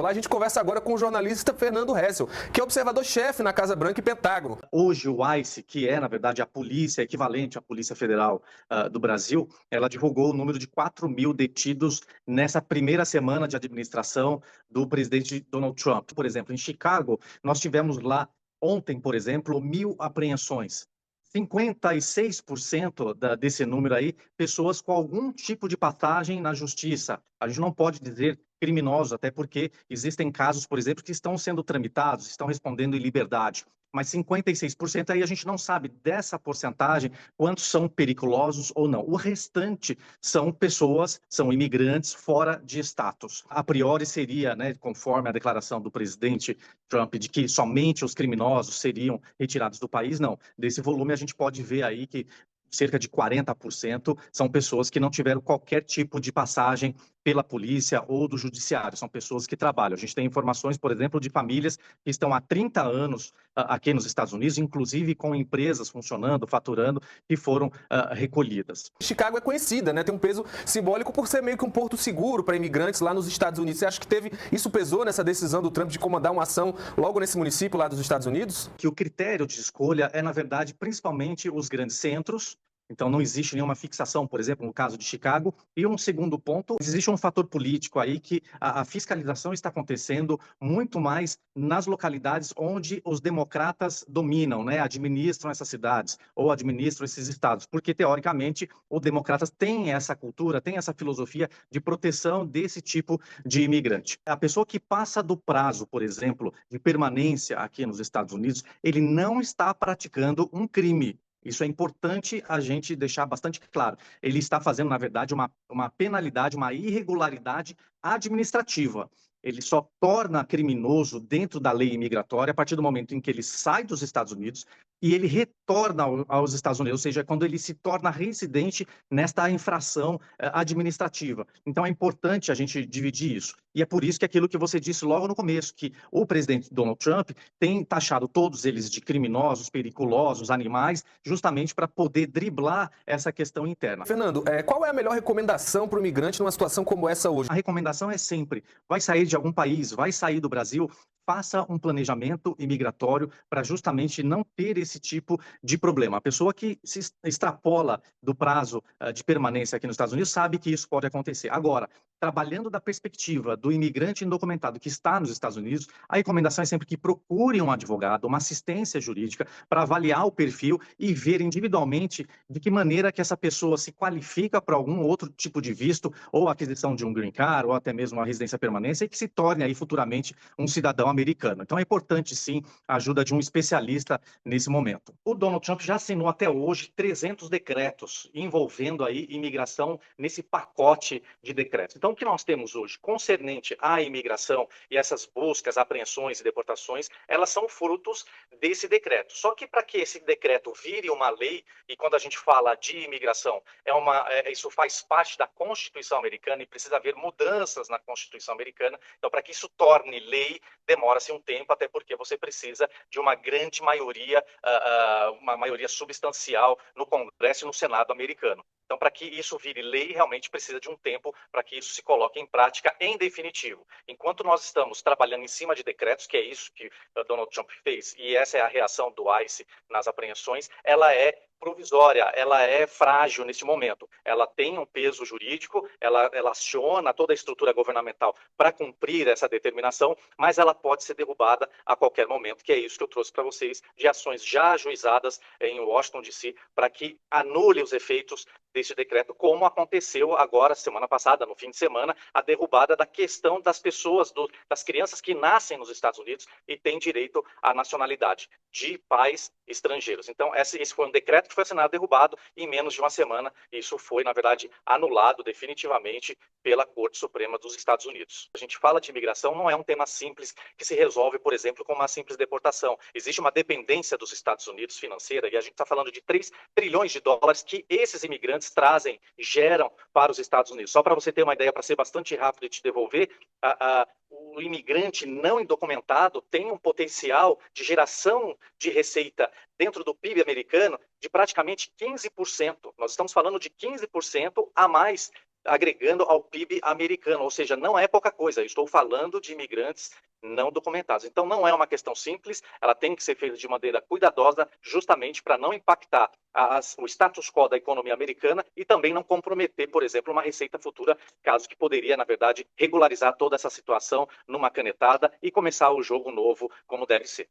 Lá a gente conversa agora com o jornalista Fernando Hessel, que é observador-chefe na Casa Branca e Pentágono. Hoje, o ICE, que é, na verdade, a polícia equivalente à Polícia Federal do Brasil, ela divulgou o número de 4.000 detidos nessa primeira semana de administração do presidente Donald Trump. Por exemplo, em Chicago, nós tivemos lá ontem, por exemplo, 1.000 apreensões. 56% desse número aí, pessoas com algum tipo de passagem na justiça. A gente não pode dizer criminosos, até porque existem casos, por exemplo, que estão sendo tramitados, estão respondendo em liberdade. Mas 56% aí a gente não sabe dessa porcentagem quantos são periculosos ou não. O restante são pessoas, são imigrantes fora de status. A priori seria, né, conforme a declaração do presidente Trump, de que somente os criminosos seriam retirados do país, não. Desse volume a gente pode ver aí que cerca de 40% são pessoas que não tiveram qualquer tipo de passagem pela polícia ou do judiciário, são pessoas que trabalham. A gente tem informações, por exemplo, de famílias que estão há 30 anos aqui nos Estados Unidos, inclusive com empresas funcionando, faturando, que foram recolhidas. Chicago é conhecida, né? Tem um peso simbólico por ser meio que um porto seguro para imigrantes lá nos Estados Unidos. Você acha que isso pesou nessa decisão do Trump de comandar uma ação logo nesse município lá dos Estados Unidos? Que o critério de escolha é, na verdade, principalmente os grandes centros. Então, não existe nenhuma fixação, por exemplo, no caso de Chicago. E um segundo ponto, existe um fator político aí que a fiscalização está acontecendo muito mais nas localidades onde os democratas dominam, né, administram essas cidades ou administram esses estados, porque, teoricamente, os democratas têm essa cultura, têm essa filosofia de proteção desse tipo de imigrante. A pessoa que passa do prazo, por exemplo, de permanência aqui nos Estados Unidos, ele não está praticando um crime. Isso é importante a gente deixar bastante claro. Ele está fazendo, na verdade, uma penalidade, uma irregularidade administrativa. Ele só torna criminoso dentro da lei imigratória a partir do momento em que ele sai dos Estados Unidos e ele retorna aos Estados Unidos, ou seja, quando ele se torna residente nesta infração administrativa. Então é importante a gente dividir isso. E é por isso que aquilo que você disse logo no começo, que o presidente Donald Trump tem taxado todos eles de criminosos, periculosos, animais, justamente para poder driblar essa questão interna. Fernando, qual é a melhor recomendação para o imigrante numa situação como essa hoje? A recomendação é sempre, vai sair de algum país, vai sair do Brasil, faça um planejamento imigratório para justamente não ter esse tipo de problema. A pessoa que se extrapola do prazo de permanência aqui nos Estados Unidos sabe que isso pode acontecer. Agora, trabalhando da perspectiva do imigrante indocumentado que está nos Estados Unidos, a recomendação é sempre que procure um advogado, uma assistência jurídica para avaliar o perfil e ver individualmente de que maneira que essa pessoa se qualifica para algum outro tipo de visto ou aquisição de um green card ou até mesmo uma residência permanente e que se torne aí futuramente um cidadão americano. Então é importante sim a ajuda de um especialista nesse momento. O Donald Trump já assinou até hoje 300 decretos envolvendo aí imigração nesse pacote de decretos. Então o que nós temos hoje concernente à imigração e essas buscas, apreensões e deportações, elas são frutos desse decreto. Só que para que esse decreto vire uma lei, e quando a gente fala de imigração, isso faz parte da Constituição americana e precisa haver mudanças na Constituição americana. Então, para que isso torne lei, demora-se um tempo, até porque você precisa de uma grande maioria, uma maioria substancial no Congresso e no Senado americano. Então, para que isso vire lei, realmente precisa de um tempo para que isso se coloque em prática em definitivo. Enquanto nós estamos trabalhando em cima de decretos, que é isso que Donald Trump fez, e essa é a reação do ICE nas apreensões, ela é provisória, ela é frágil neste momento. Ela tem um peso jurídico, ela aciona toda a estrutura governamental para cumprir essa determinação, mas ela pode ser derrubada a qualquer momento, que é isso que eu trouxe para vocês, de ações já ajuizadas em Washington, D.C., para que anule os efeitos deste decreto, como aconteceu agora, semana passada, no fim de semana, a derrubada da questão das pessoas, das crianças que nascem nos Estados Unidos e têm direito à nacionalidade de pais estrangeiros. Então, esse foi um decreto que foi assinado derrubado em menos de uma semana. Isso foi, na verdade, anulado definitivamente pela Corte Suprema dos Estados Unidos. A gente fala de imigração, não é um tema simples que se resolve, por exemplo, com uma simples deportação. Existe uma dependência dos Estados Unidos financeira e a gente está falando de 3 trilhões de dólares que esses imigrantes trazem, geram para os Estados Unidos. Só para você ter uma ideia, para ser bastante rápido e te devolver, o imigrante não indocumentado tem um potencial de geração de receita dentro do PIB americano de praticamente 15%. Nós estamos falando de 15% a mais agregando ao PIB americano, ou seja, não é pouca coisa. Eu estou falando de imigrantes não documentados. Então, não é uma questão simples, ela tem que ser feita de maneira cuidadosa, justamente para não impactar o status quo da economia americana e também não comprometer, por exemplo, uma receita futura, caso que poderia, na verdade, regularizar toda essa situação numa canetada e começar o jogo novo como deve ser.